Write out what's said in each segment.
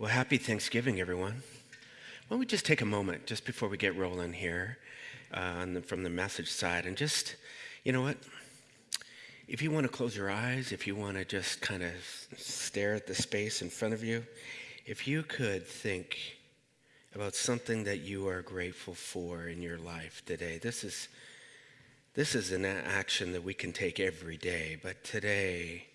Well, happy Thanksgiving, everyone. Why don't we just take a moment just before we get rolling here from the message side and just, you know what? If you want to close your eyes, if you want to just kind of stare at the space in front of you, if you could think about something that you are grateful for in your life today. This is an action that we can take every day, but today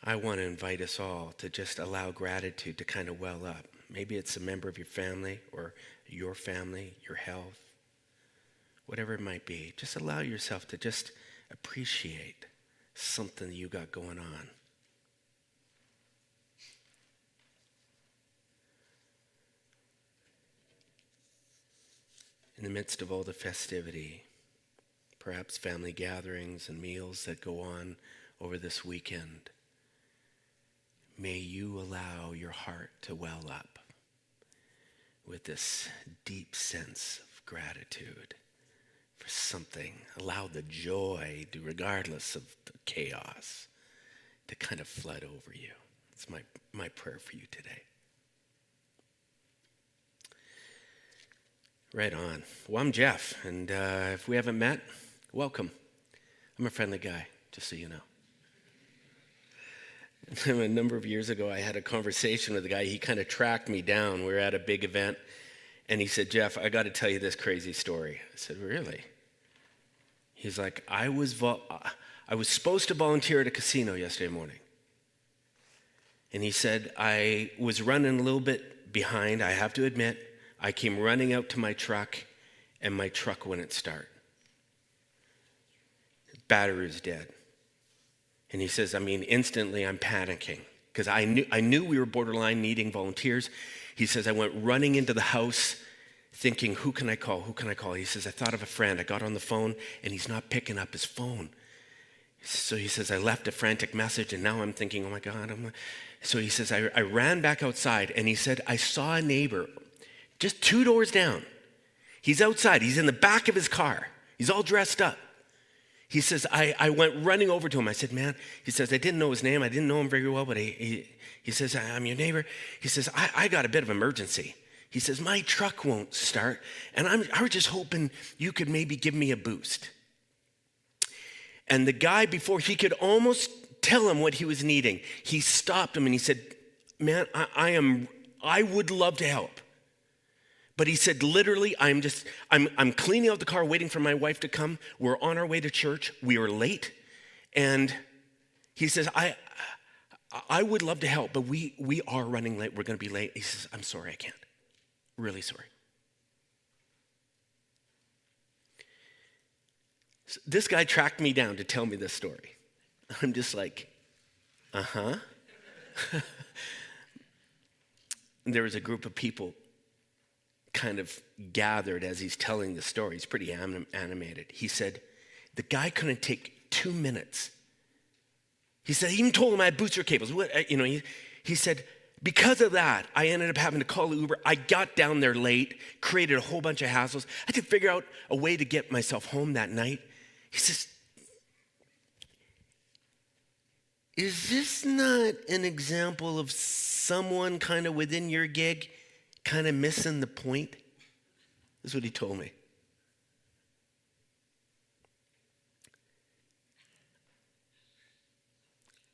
I want to invite us all to just allow gratitude to kind of well up. Maybe it's a member of your family or your family, your health, whatever it might be. Just allow yourself to just appreciate something you got going on. In the midst of all the festivity, perhaps family gatherings and meals that go on over this weekend, may you allow your heart to well up with this deep sense of gratitude for something. Allow the joy, regardless of the chaos, to kind of flood over you. It's my prayer for you today. Right on. Well, I'm Jeff, and if we haven't met, welcome. I'm a friendly guy, just so you know. A number of years ago, I had a conversation with a guy. He kind of tracked me down. We were at a big event, and he said, "Jeff, I got to tell you this crazy story." I said, "Really?" He's like, I was supposed to volunteer at a casino yesterday morning. And he said, I was running a little bit behind, I have to admit. I came running out to my truck, and my truck wouldn't start. Battery was dead. And he says, instantly I'm panicking because I knew we were borderline needing volunteers. He says, I went running into the house thinking, who can I call? He says, I thought of a friend. I got on the phone and he's not picking up his phone. So he says, I left a frantic message and now I'm thinking, oh my God. So he says, I ran back outside and he said, I saw a neighbor just 2 doors down. He's outside. He's in the back of his car. He's all dressed up. He says, I went running over to him. I said, man, he says, I didn't know his name. I didn't know him very well, but he says, I'm your neighbor. He says, I got a bit of emergency. He says, my truck won't start, and I was just hoping you could maybe give me a boost. And the guy, before he could almost tell him what he was needing, he stopped him and he said, man, I would love to help. But he said, literally, I'm cleaning out the car, waiting for my wife to come. We're on our way to church. We are late. And he says, I would love to help, but we are running late. We're going to be late. He says, I'm sorry, I can't. Really sorry. So this guy tracked me down to tell me this story. I'm just like, uh-huh. There was a group of people kind of gathered as he's telling the story. He's pretty animated. He said, the guy couldn't take 2 minutes. He said, he even told him I had booster cables. He said, because of that, I ended up having to call Uber. I got down there late, created a whole bunch of hassles. I had to figure out a way to get myself home that night. He says, is this not an example of someone kind of within your gig kind of missing the point? That's what he told me.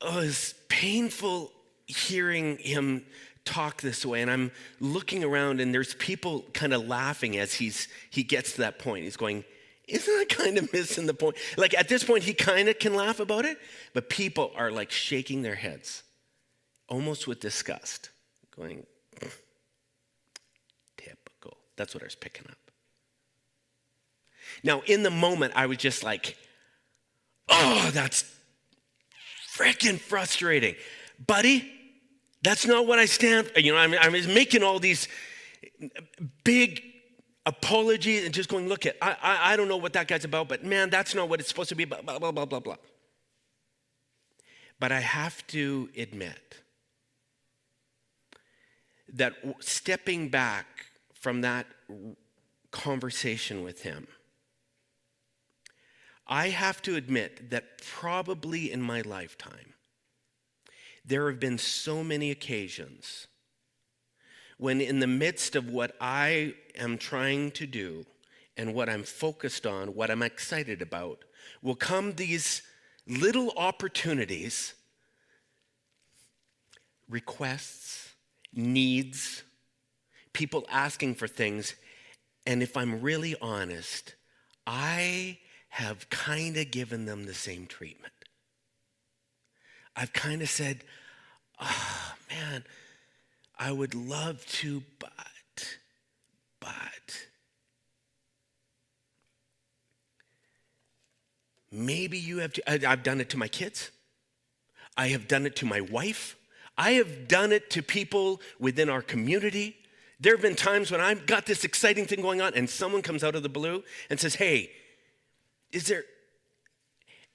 Oh, it's painful hearing him talk this way. And I'm looking around and there's people kind of laughing as he gets to that point. He's going, isn't that kind of missing the point? Like at this point, he kind of can laugh about it, but people are like shaking their heads, almost with disgust, going, typical. That's what I was picking up. Now, in the moment, I was just like, oh, that's freaking frustrating. Buddy, that's not what I stand for. I was making all these big apologies and just going, look, I don't know what that guy's about, but man, that's not what it's supposed to be, blah, blah, blah, blah, blah, blah. But I have to admit that stepping back from that conversation with him, I have to admit that probably in my lifetime, there have been so many occasions when in the midst of what I am trying to do and what I'm focused on, what I'm excited about, will come these little opportunities, requests, needs, people asking for things. And if I'm really honest, I have kind of given them the same treatment. I've kind of said, oh man, I would love to, but. Maybe you have to. I've done it to my kids. I have done it to my wife. I have done it to people within our community. There have been times when I've got this exciting thing going on and someone comes out of the blue and says, hey, is there?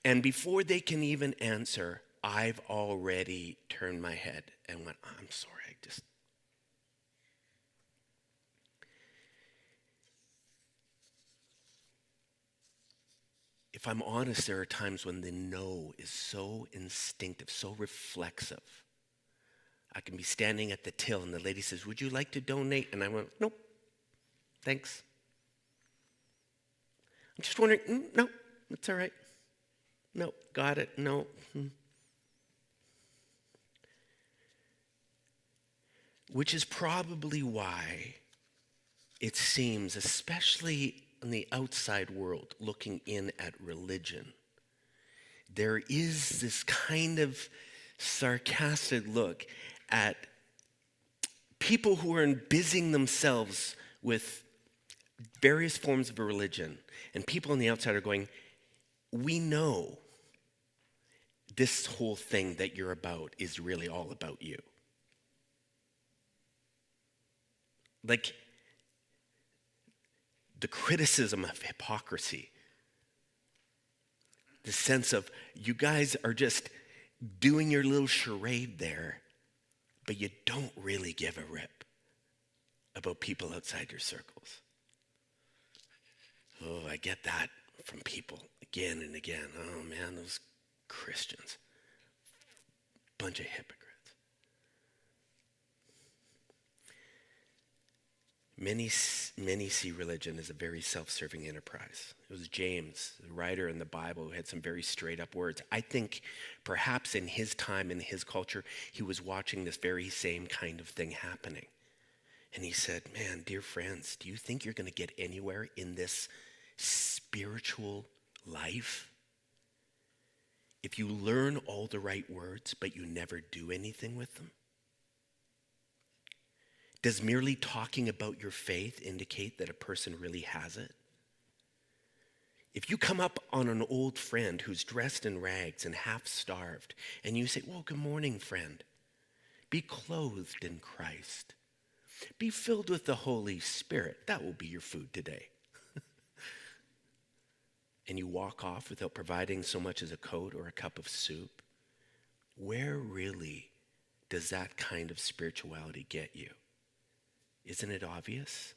And before they can even answer, I've already turned my head and went, I'm sorry, If I'm honest, there are times when the no is so instinctive, so reflexive. I can be standing at the till and the lady says, would you like to donate? And I went, nope, thanks. I'm just wondering, no, it's all right. No, got it, no. Which is probably why it seems, especially in the outside world, looking in at religion, there is this kind of sarcastic look at people who are busying themselves with various forms of a religion, and people on the outside are going, we know this whole thing that you're about is really all about you. Like, the criticism of hypocrisy, the sense of you guys are just doing your little charade there, but you don't really give a rip about people outside your circles. Oh, I get that from people again and again. Oh man, those Christians, bunch of hypocrites. Many see religion as a very self-serving enterprise. It was James, the writer in the Bible, who had some very straight-up words. I think perhaps in his time, in his culture, he was watching this very same kind of thing happening. And he said, man, dear friends, do you think you're going to get anywhere in this spiritual life if you learn all the right words, but you never do anything with them? Does merely talking about your faith indicate that a person really has it? If you come up on an old friend who's dressed in rags and half-starved, and you say, well, good morning, friend. Be clothed in Christ. Be filled with the Holy Spirit. That will be your food today. And you walk off without providing so much as a coat or a cup of soup. Where really does that kind of spirituality get you? Isn't it obvious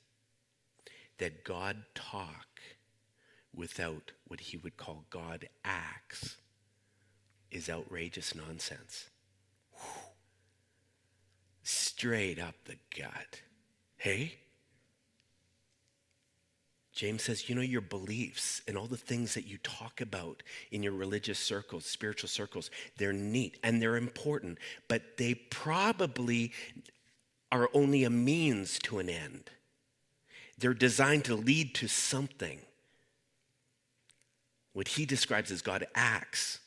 that God talk without what he would call God acts is outrageous nonsense? Whew. Straight up the gut. Hey? James says, your beliefs and all the things that you talk about in your religious circles, spiritual circles, they're neat and they're important, but they probably are only a means to an end. They're designed to lead to something. What he describes as God acts.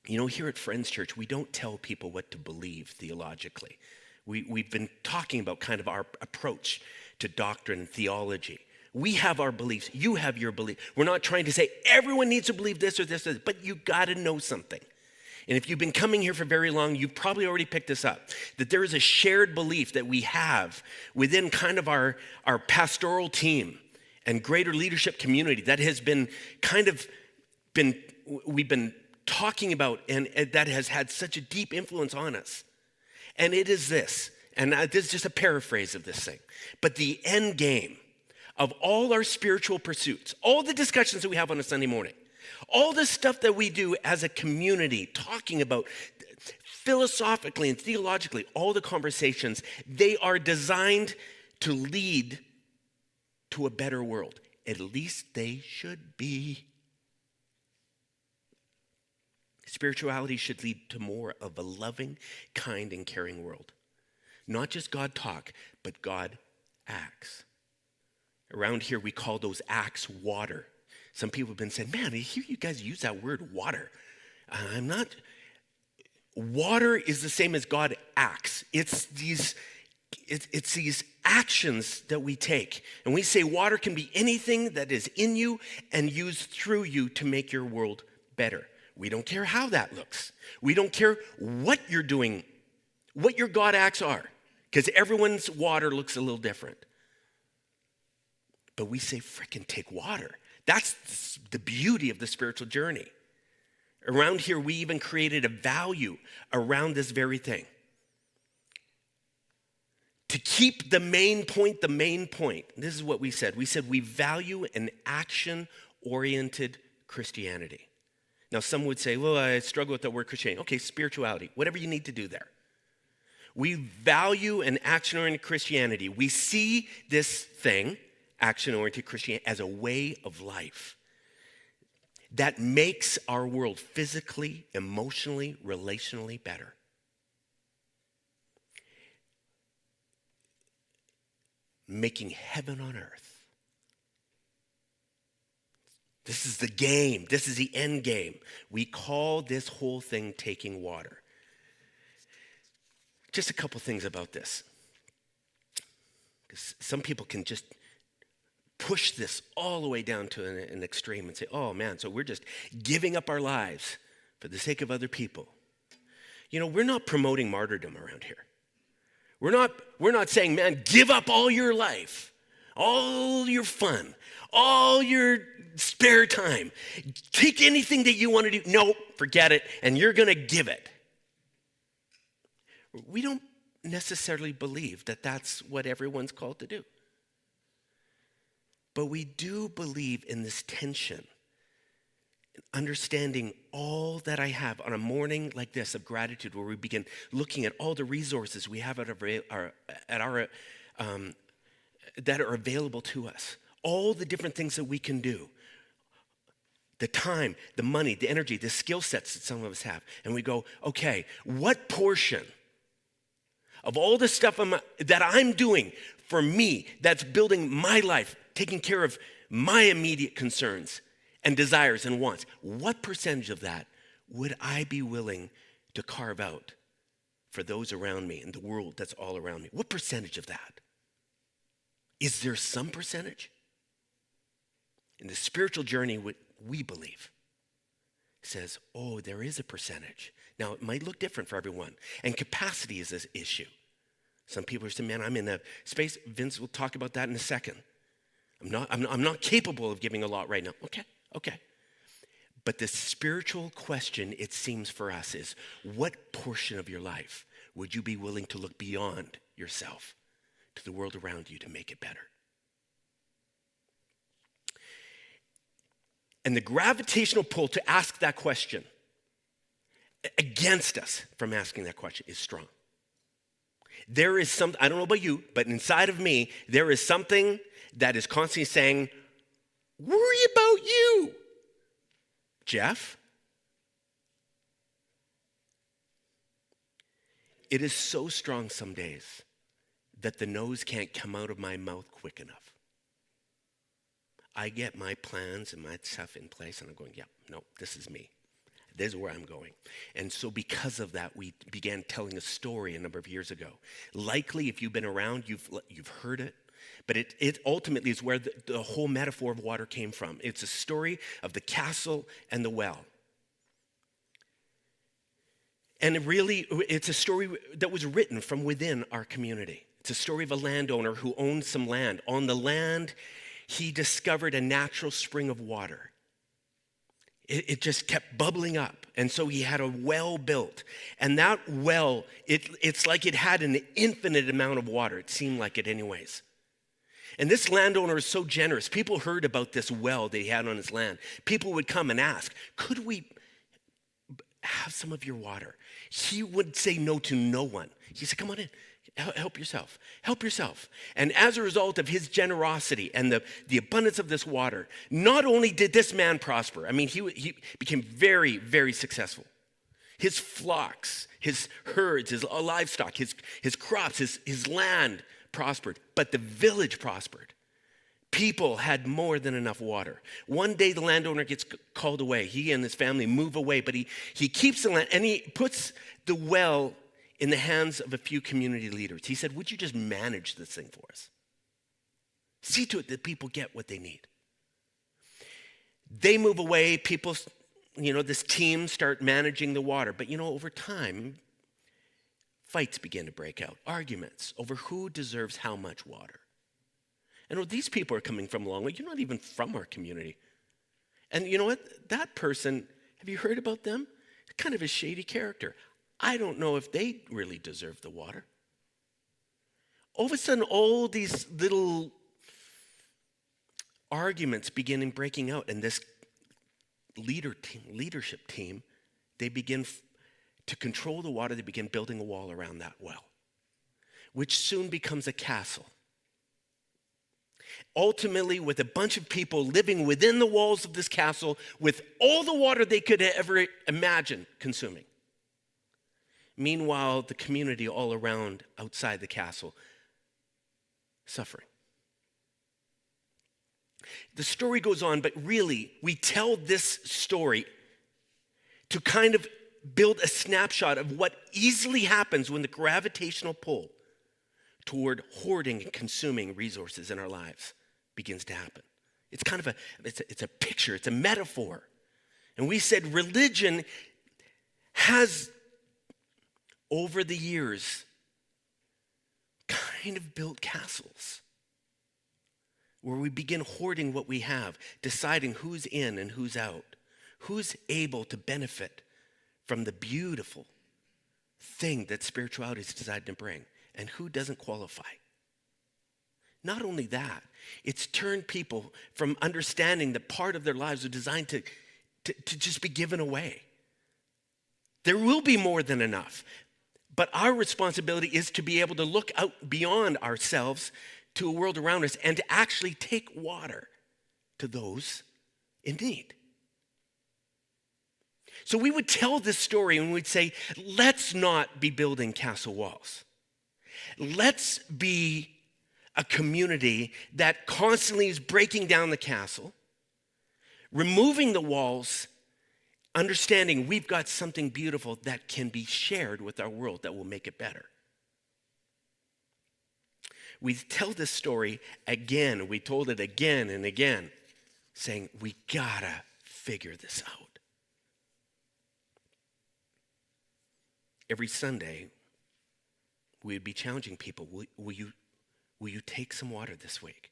Here at Friends Church, we don't tell people what to believe theologically. We've been talking about kind of our approach to doctrine and theology. We have our beliefs. You have your belief. We're not trying to say everyone needs to believe this or this, but you got to know something. And if you've been coming here for very long, you've probably already picked this up, that there is a shared belief that we have within kind of our pastoral team and greater leadership community that has been we've been talking about, and that has had such a deep influence on us. And it is this, and this is just a paraphrase of this thing, but the end game of all our spiritual pursuits, all the discussions that we have on a Sunday morning, all the stuff that we do as a community, talking about philosophically and theologically, all the conversations, they are designed to lead to a better world. At least they should be. Spirituality should lead to more of a loving, kind, and caring world. Not just God talk, but God acts. Around here, we call those acts water. Some people have been saying, man, I hear you guys use that word water. I'm not. Water is the same as God acts. It's these actions that we take. And we say water can be anything that is in you and used through you to make your world better. We don't care how that looks. We don't care what you're doing, what your God acts are, because everyone's water looks a little different. But we say, frickin' take water. That's the beauty of the spiritual journey. Around here, we even created a value around this very thing. To keep the main point. This is what we said. We said we value an action-oriented Christianity. Now, some would say, well, I struggle with that word Christianity. Okay, spirituality, whatever you need to do there. We value an action-oriented Christianity. We see this thing, action-oriented Christianity, as a way of life that makes our world physically, emotionally, relationally better. Making heaven on earth. This is the game. This is the end game. We call this whole thing taking water. Just a couple things about this. Because some people can just push this all the way down to an extreme and say, oh man, so we're just giving up our lives for the sake of other people. You know, we're not promoting martyrdom around here. We're not saying, man, give up all your life, all your fun, all your spare time. Take anything that you want to do. No, forget it, and you're going to give it. We don't necessarily believe that that's what everyone's called to do. But we do believe in this tension, understanding all that I have on a morning like this of gratitude, where we begin looking at all the resources we have that are available to us, all the different things that we can do, the time, the money, the energy, the skill sets that some of us have, and we go, okay, what portion of all the stuff that I'm doing for me, that's building my life, taking care of my immediate concerns and desires and wants, what percentage of that would I be willing to carve out for those around me and the world that's all around me? What percentage of that? Is there some percentage? In the spiritual journey, what we believe says, oh, there is a percentage. Now, it might look different for everyone, and capacity is this issue. Some people are saying, man, I'm in a space. Vince will talk about that in a second. I'm not capable of giving a lot right now. Okay. But the spiritual question, it seems for us, is what portion of your life would you be willing to look beyond yourself to the world around you to make it better? And the gravitational pull to ask that question against us from asking that question is strong. There is something, I don't know about you, but inside of me, there is something that is constantly saying, worry about you, Jeff. It is so strong some days that the nose can't come out of my mouth quick enough. I get my plans and my stuff in place, and I'm going, yeah, no, this is me. This is where I'm going. And so because of that, we began telling a story a number of years ago. Likely, if you've been around, you've heard it. But it ultimately is where the whole metaphor of water came from. It's a story of the castle and the well. And it's a story that was written from within our community. It's a story of a landowner who owned some land. On the land, he discovered a natural spring of water. It just kept bubbling up. And so he had a well built. And that well, it's like it had an infinite amount of water. It seemed like it anyways. And this landowner is so generous. People heard about this well that he had on his land. People would come and ask, could we have some of your water. He would say no to no one. He said, come on in. Help yourself. Help yourself. And as a result of his generosity and the abundance of this water, not only did this man prosper, I mean, he became very, very successful. His flocks, his herds, his livestock, his crops, his land prospered, but the village prospered. People had more than enough water. One day the landowner gets called away. He and his family move away, but he keeps the land and he puts the well in the hands of a few community leaders. He said, would you just manage this thing for us? See to it that people get what they need. They move away, people, this team start managing the water. But over time, fights begin to break out, arguments over who deserves how much water. And these people are coming from a long way. You're not even from our community. And you know what? That person, have you heard about them? Kind of a shady character. I don't know if they really deserve the water. All of a sudden, all these little arguments begin breaking out. And this leadership team, they begin to control the water. They begin building a wall around that well, which soon becomes a castle. Ultimately, with a bunch of people living within the walls of this castle with all the water they could ever imagine consuming. Meanwhile, the community all around outside the castle suffering. The story goes on, but really, we tell this story to kind of build a snapshot of what easily happens when the gravitational pull toward hoarding and consuming resources in our lives begins to happen. It's kind of it's a picture, it's a metaphor. And we said religion has, over the years, kind of built castles where we begin hoarding what we have, deciding who's in and who's out, who's able to benefit from the beautiful thing that spirituality is designed to bring, and who doesn't qualify. Not only that, it's turned people from understanding that part of their lives are designed to just be given away. There will be more than enough. But our responsibility is to be able to look out beyond ourselves to a world around us and to actually take water to those in need. So we would tell this story and we'd say, let's not be building castle walls. Let's be a community that constantly is breaking down the castle, removing the walls, understanding we've got something beautiful that can be shared with our world that will make it better. We tell this story again. We told it again and again, saying we gotta figure this out. Every Sunday, we'd be challenging people, will you take some water this week?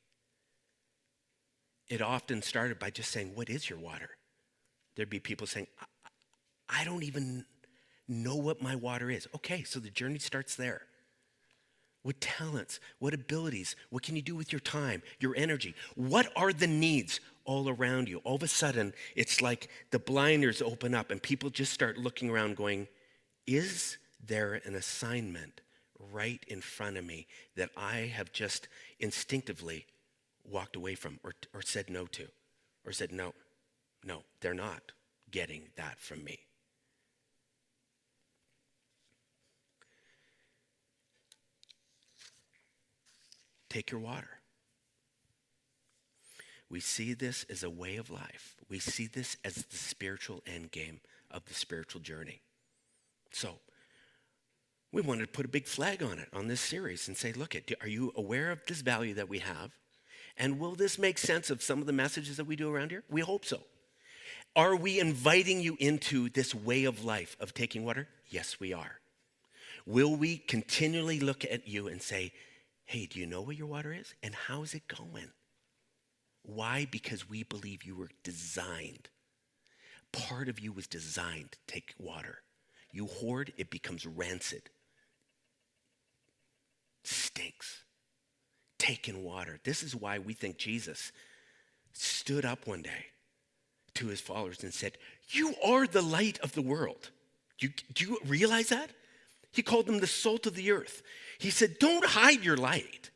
It often started by just saying, what is your water? There'd be people saying, I don't even know what my water is. Okay, so the journey starts there. What talents, what abilities, what can you do with your time, your energy? What are the needs all around you? All of a sudden, it's like the blinders open up and people just start looking around going, is there an assignment right in front of me that I have just instinctively walked away from or said no to? Or said, no, they're not getting that from me. Take your water. We see this as a way of life. We see this as the spiritual endgame of the spiritual journey. So, we wanted to put a big flag on it, on this series, and say, look, are you aware of this value that we have? And will this make sense of some of the messages that we do around here? We hope so. Are we inviting you into this way of life of taking water? Yes, we are. Will we continually look at you and say, hey, do you know what your water is? And how is it going? Why? Because we believe you were designed. Part of you was designed to take water. You hoard, it becomes rancid. Stinks. Taking water. This is why we think Jesus stood up one day to his followers and said, you are the light of the world. Do you realize that? He called them the salt of the earth. He said, don't hide your light.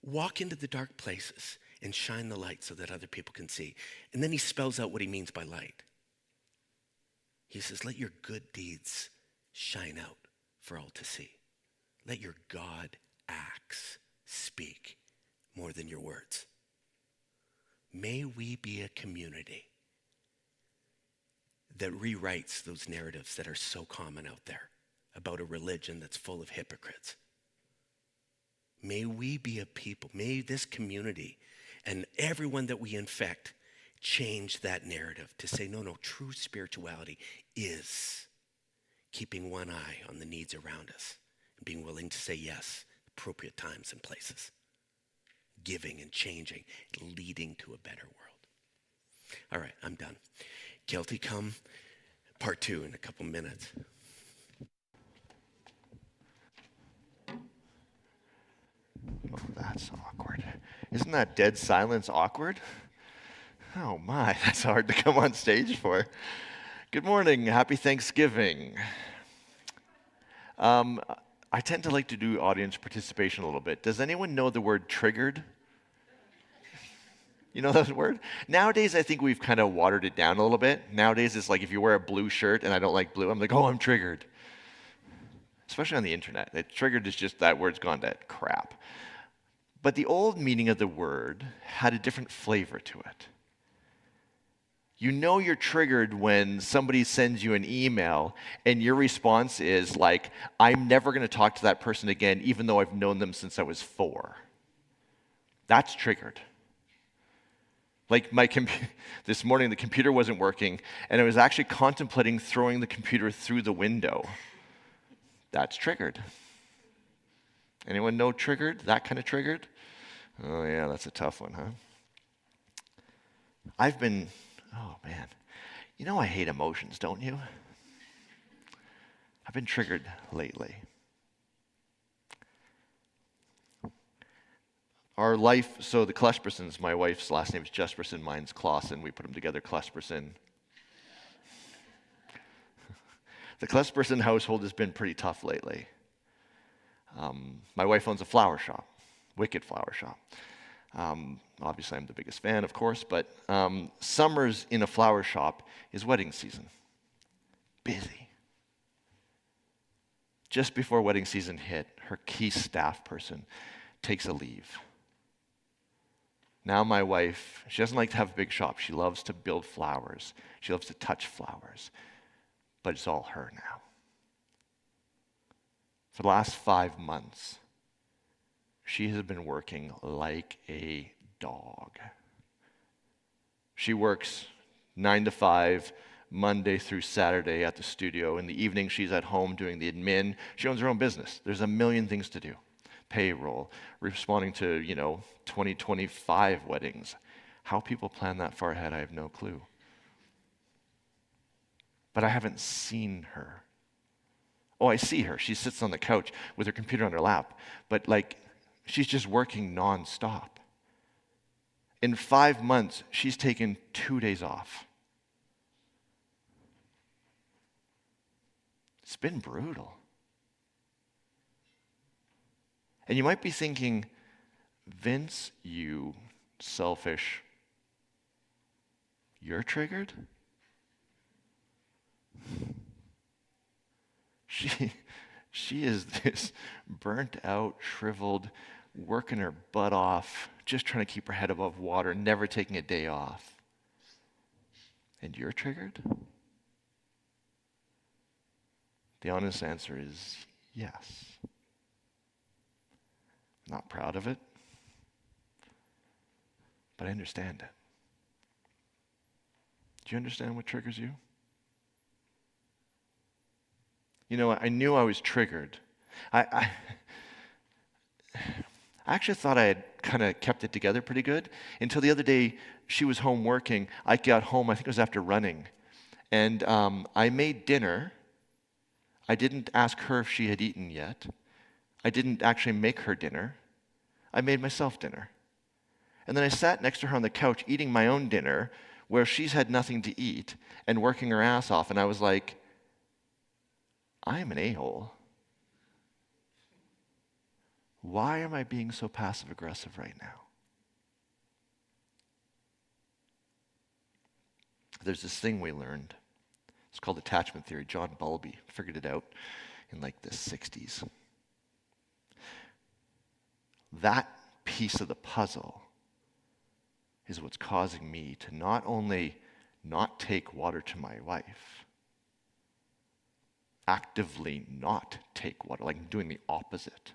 Walk into the dark places and shine the light so that other people can see. And then he spells out what he means by light. He says, let your good deeds shine out for all to see. Let your God acts speak more than your words. May we be a community that rewrites those narratives that are so common out there about a religion that's full of hypocrites. May we be a people, may this community and everyone that we infect change that narrative to say, no, true spirituality is keeping one eye on the needs around us and being willing to say yes, appropriate times and places, giving and changing, leading to a better world. All right, I'm done. Guilty come, part 2 in a couple minutes. Oh, that's awkward. Isn't that dead silence awkward? Oh my, that's hard to come on stage for. Good morning, happy Thanksgiving. I tend to like to do audience participation a little bit. Does anyone know the word triggered? You know that word? Nowadays, I think we've kind of watered it down a little bit. Nowadays, it's like if you wear a blue shirt and I don't like blue, I'm like, oh, I'm triggered. Especially on the internet. Triggered is just that word's gone to crap. But the old meaning of the word had a different flavor to it. You know you're triggered when somebody sends you an email and your response is like, I'm never going to talk to that person again, even though I've known them since I was 4. That's triggered. Like this morning, the computer wasn't working, and I was actually contemplating throwing the computer through the window. That's triggered. Anyone know triggered? That kind of triggered? Oh yeah, that's a tough one, huh? Oh man. You know I hate emotions, don't you? I've been triggered lately. Our life, so the Klespersons, my wife's last name is Jesperson, mine's Clausen. We put them together, Klesperson. The Klesperson household has been pretty tough lately. My wife owns a flower shop, wicked flower shop. Obviously, I'm the biggest fan, of course, but summers in a flower shop is wedding season. Busy. Just before wedding season hit, her key staff person takes a leave. Now my wife, she doesn't like to have a big shop. She loves to build flowers. She loves to touch flowers. But it's all her now. For the last 5 months, she has been working like a dog. She works 9 to 5, Monday through Saturday at the studio. In the evening, she's at home doing the admin. She owns her own business. There's a million things to do. Payroll, responding to, 2025 weddings. How people plan that far ahead, I have no clue. But I haven't seen her. Oh, I see her. She sits on the couch with her computer on her lap. But she's just working nonstop. In 5 months, she's taken 2 days off. It's been brutal. And you might be thinking, Vince, you selfish, you're triggered? She is this burnt out, shriveled, working her butt off, just trying to keep her head above water, never taking a day off. And you're triggered? The honest answer is yes. Not proud of it, but I understand it. Do you understand what triggers you? I knew I was triggered. I actually thought I had kind of kept it together pretty good until the other day she was home working. I got home, I think it was after running, and I made dinner. I didn't ask her if she had eaten yet. I didn't actually make her dinner. I made myself dinner. And then I sat next to her on the couch eating my own dinner where she's had nothing to eat and working her ass off. And I was like, I am an a-hole. Why am I being so passive aggressive right now? There's this thing we learned. It's called attachment theory. John Bowlby figured it out in like the 60s. That piece of the puzzle is what's causing me to not only not take water to my wife, actively not take water, like doing the opposite.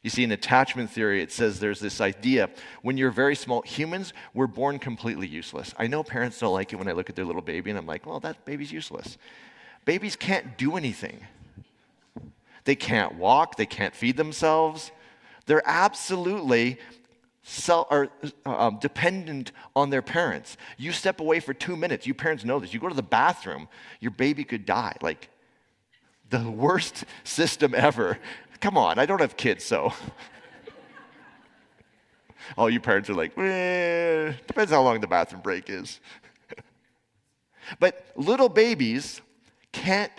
You see, in attachment theory, it says there's this idea when you're very small, humans were born completely useless. I know parents don't like it when I look at their little baby and I'm like, well, that baby's useless. Babies can't do anything. They can't walk, they can't feed themselves. They're absolutely dependent on their parents. You step away for 2 minutes, you parents know this. You go to the bathroom, your baby could die. Like, the worst system ever. Come on, I don't have kids, so. All you parents are like, depends how long the bathroom break is. But little babies can't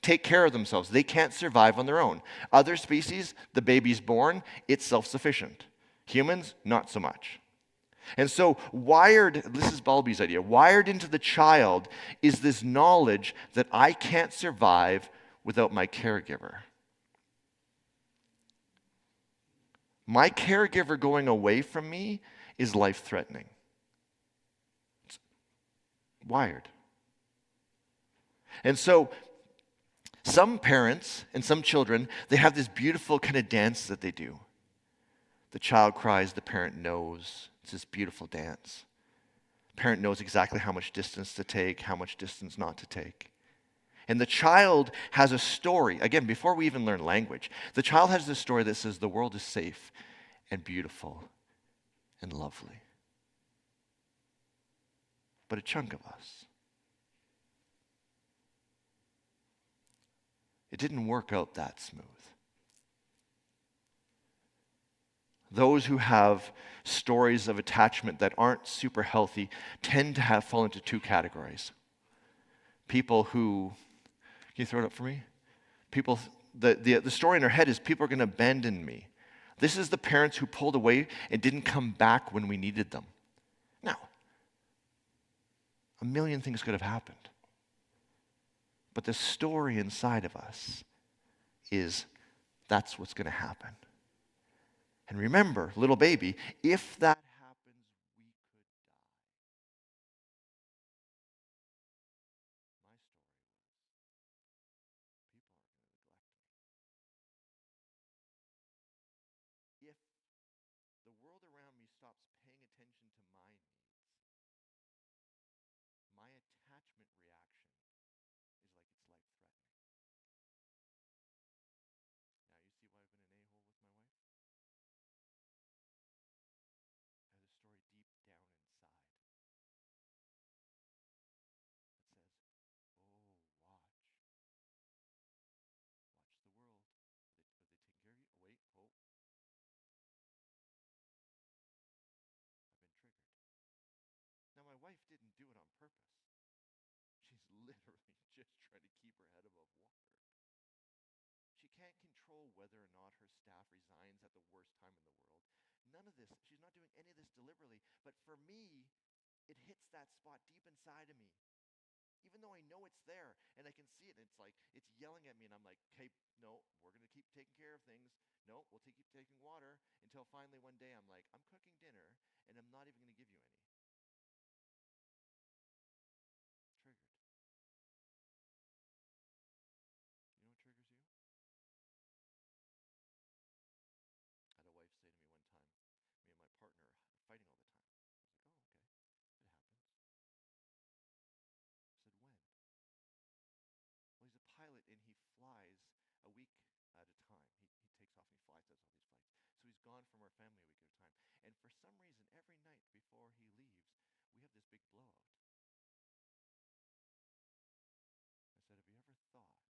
take care of themselves. They can't survive on their own. Other species, the baby's born, it's self-sufficient. Humans, not so much. And so this is Bowlby's idea, wired into the child is this knowledge that I can't survive without my caregiver. My caregiver going away from me is life-threatening. It's wired. And so some parents and some children, they have this beautiful kind of dance that they do. The child cries, the parent knows. It's this beautiful dance. The parent knows exactly how much distance to take, how much distance not to take. And the child has a story. Again, before we even learn language, the child has this story that says the world is safe and beautiful and lovely. But a chunk of us, it didn't work out that smooth. Those who have stories of attachment that aren't super healthy tend to fall into two categories. People who, can you throw it up for me? People, the story in their head is people are going to abandon me. This is the parents who pulled away and didn't come back when we needed them. Now, a million things could have happened. But the story inside of us is that's what's going to happen. And remember, little baby, if that happens, we could die. My story was, people are going to neglect me. If the world around me stops paying attention to my needs, my attachment reaction is like it's life-threatening. Now, you see why I've been an a-hole with my wife? I have a story deep down inside that says, oh, watch the world. Are they taking care of you? Oh, wait, oh, I've been triggered. Now, my wife didn't do it on purpose. She's literally just trying to keep her head above water. She can't control whether or not her staff resigns at the worst time in the world. None of this, she's not doing any of this deliberately. But for me, it hits that spot deep inside of me. Even though I know it's there and I can see it, and it's like, it's yelling at me, and I'm like, okay, no, we're going to keep taking care of things. No, we'll keep taking water until finally one day I'm like, I'm cooking dinner and I'm not even going to give you any. Triggered. You know what triggers you? I had a wife say to me one time, me and my partner are fighting all the time. I was like, oh, okay, it happens. I said, when? Well, he's a pilot and he flies a week at a time. He takes off and he flies, does all these flights. So he's gone from our family a week at a time. And for some reason, every night before he leaves, we have this big blowout. I said, have you ever thought that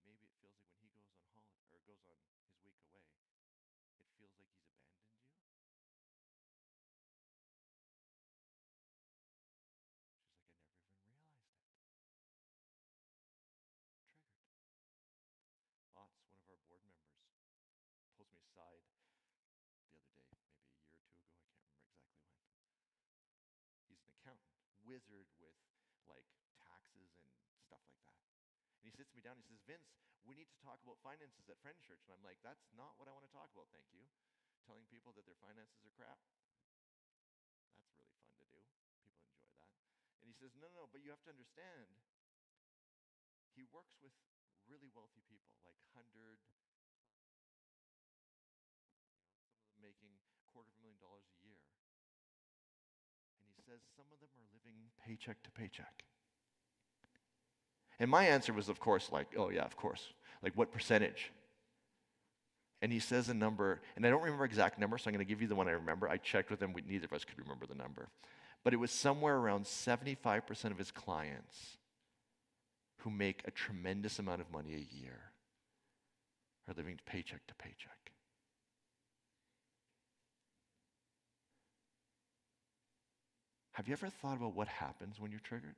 maybe it feels like when he goes on holiday or goes on his week away, it feels like he's abandoned you? wizard with like taxes and stuff like that. And he sits me down and he says, Vince, we need to talk about finances at Friends Church. And I'm like, that's not what I want to talk about, thank you. Telling people that their finances are crap, that's really fun to do. People enjoy that. And he says, no, but you have to understand, he works with really wealthy people, like some of them making $250,000 a year. And he says some of them are living paycheck to paycheck. And my answer was, of course, like, oh yeah, of course. Like, what percentage? And he says a number, and I don't remember exact number, so I'm going to give you the one I remember. I checked with him. Neither of us could remember the number. But it was somewhere around 75% of his clients who make a tremendous amount of money a year are living paycheck to paycheck. Have you ever thought about what happens when you're triggered?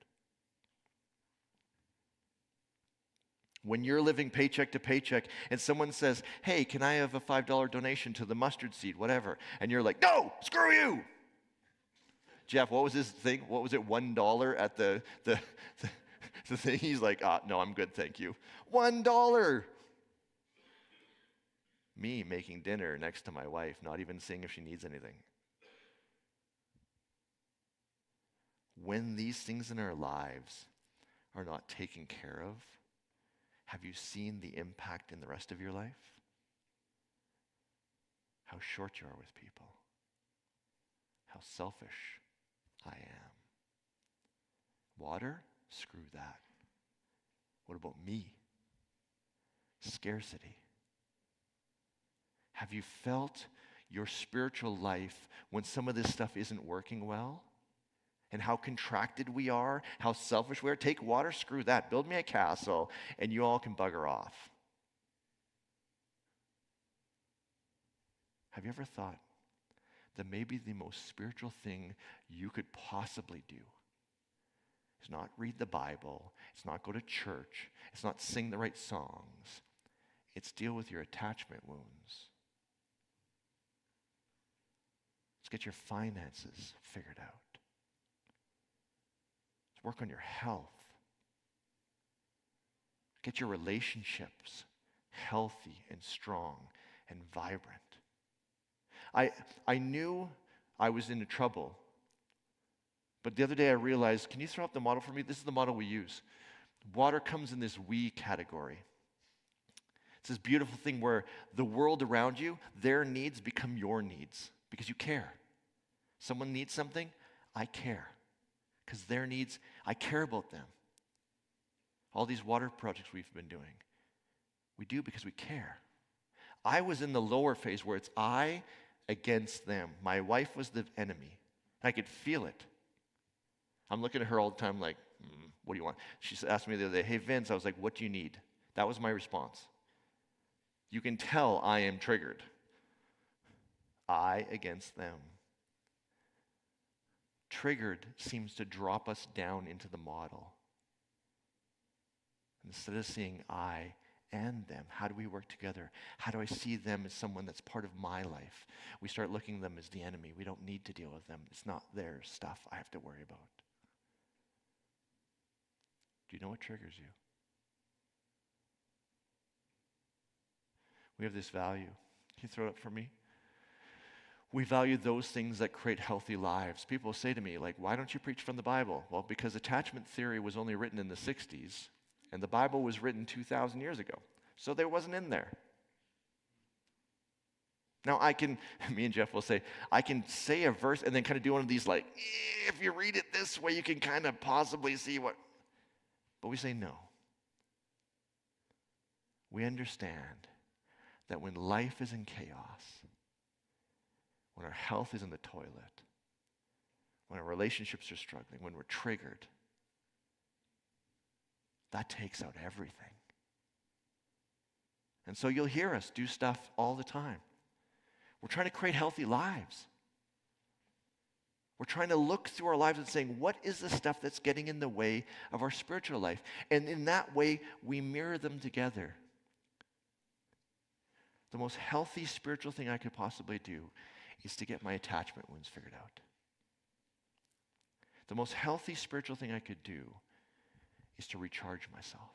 When you're living paycheck to paycheck and someone says, hey, can I have a $5 donation to the mustard seed, whatever? And you're like, no, screw you. Jeff, what was his thing? What was it, $1 at the thing? He's like, no, I'm good, thank you. $1. Me making dinner next to my wife, not even seeing if she needs anything. When these things in our lives are not taken care of, have you seen the impact in the rest of your life? How short you are with people. How selfish I am. Water? Screw that. What about me? Scarcity. Have you felt your spiritual life when some of this stuff isn't working well? And how contracted we are, how selfish we are. Take water, screw that. Build me a castle, and you all can bugger off. Have you ever thought that maybe the most spiritual thing you could possibly do is not read the Bible, it's not go to church, it's not sing the right songs, it's deal with your attachment wounds. Let's get your finances figured out. Work on your health. Get your relationships healthy and strong and vibrant. I knew I was into trouble, but the other day I realized, can you throw up the model for me? This is the model we use. Water comes in this we category. It's this beautiful thing where the world around you, their needs become your needs because you care. Someone needs something, I care. Because their needs, I care about them. All these water projects we've been doing, we do because we care. I was in the lower phase where it's I against them. My wife was the enemy. I could feel it. I'm looking at her all the time like, what do you want? She asked me the other day, hey, Vince, I was like, what do you need? That was my response. You can tell I am triggered. I against them. Triggered seems to drop us down into the model. Instead of seeing I and them, how do we work together? How do I see them as someone that's part of my life? We start looking at them as the enemy. We don't need to deal with them. It's not their stuff I have to worry about. Do you know what triggers you? We have this value. Can you throw it up for me? We value those things that create healthy lives. People say to me, like, why don't you preach from the Bible? Well, because attachment theory was only written in the 60s, and the Bible was written 2,000 years ago. So there wasn't in there. Now me and Jeff will say, I can say a verse and then kind of do one of these like, if you read it this way, you can kind of possibly see what. But we say no. We understand that when life is in chaos, when our health is in the toilet, when our relationships are struggling, when we're triggered, that takes out everything. And so you'll hear us do stuff all the time. We're trying to create healthy lives. We're trying to look through our lives and saying, what is the stuff that's getting in the way of our spiritual life? And in that way, we mirror them together. The most healthy spiritual thing I could possibly do is to get my attachment wounds figured out. The most healthy spiritual thing I could do is to recharge myself.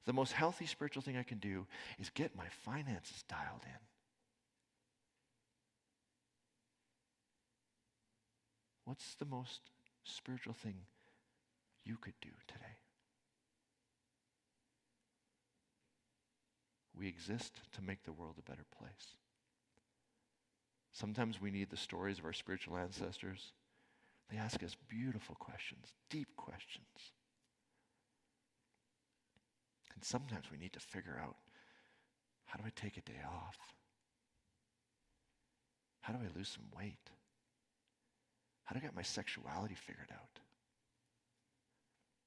The most healthy spiritual thing I can do is get my finances dialed in. What's the most spiritual thing you could do today? We exist to make the world a better place. Sometimes we need the stories of our spiritual ancestors. They ask us beautiful questions, deep questions. And sometimes we need to figure out, how do I take a day off? How do I lose some weight? How do I get my sexuality figured out?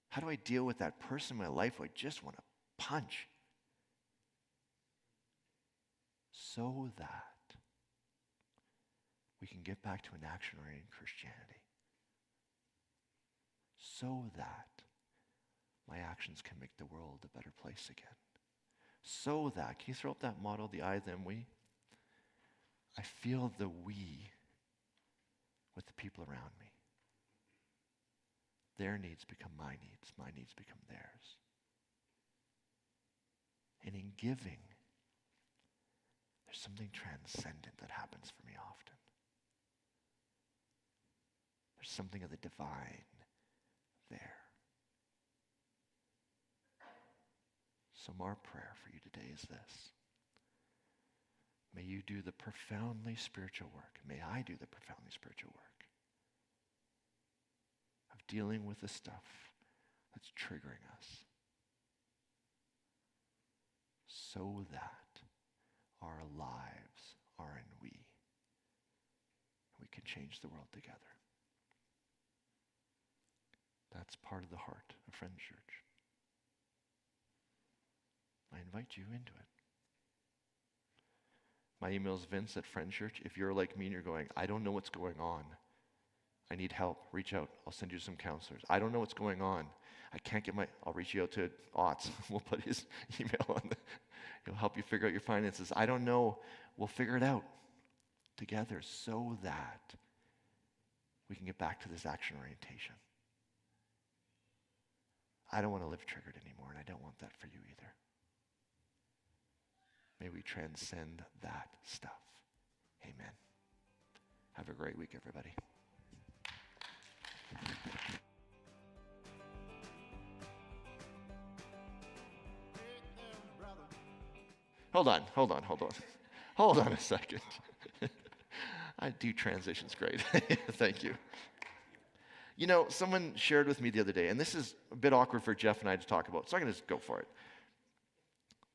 How do I deal with that person in my life who I just want to punch? So that we can get back to an action-oriented Christianity. So that my actions can make the world a better place again. So that, can you throw up that model, the I, them, we? I feel the we with the people around me. Their needs become my needs become theirs. And in giving, there's something transcendent that happens for me often. There's something of the divine there. So our prayer for you today is this. May you do the profoundly spiritual work. May I do the profoundly spiritual work of dealing with the stuff that's triggering us, so that our lives are in we. We can change the world together. That's part of the heart of Friends Church. I invite you into it. My email is vince@friendschurch. If you're like me and you're going, I don't know what's going on, I need help, reach out. I'll send you some counselors. I don't know what's going on. I can't get I'll reach you out to Otts. We'll put his email on he'll help you figure out your finances. I don't know. We'll figure it out together so that we can get back to this action orientation. I don't want to live triggered anymore, and I don't want that for you either. May we transcend that stuff. Amen. Have a great week, everybody. Hold on. Hold on a second. I do transitions great. Thank you. You know, someone shared with me the other day, and this is a bit awkward for Jeff and I to talk about, so I'm going to just go for it.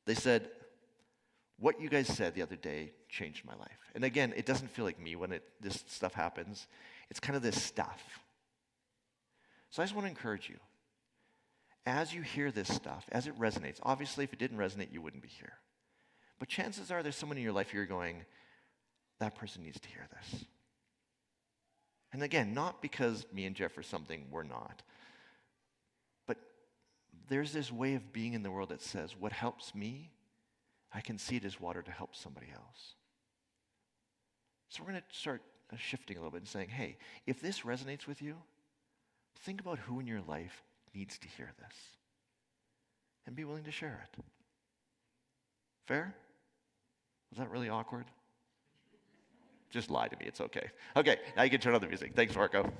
They said, what you guys said the other day changed my life. And again, it doesn't feel like me when this stuff happens. It's kind of this stuff. So I just want to encourage you. As you hear this stuff, as it resonates, obviously if it didn't resonate, you wouldn't be here. But chances are there's someone in your life you're going, that person needs to hear this. And again, not because me and Jeff are something we're not. But there's this way of being in the world that says, what helps me, I can see it as water to help somebody else. So we're going to start shifting a little bit and saying, hey, if this resonates with you, think about who in your life needs to hear this. And be willing to share it. Fair? Was that really awkward? Just lie to me, it's okay. Okay, now you can turn on the music. Thanks, Marco.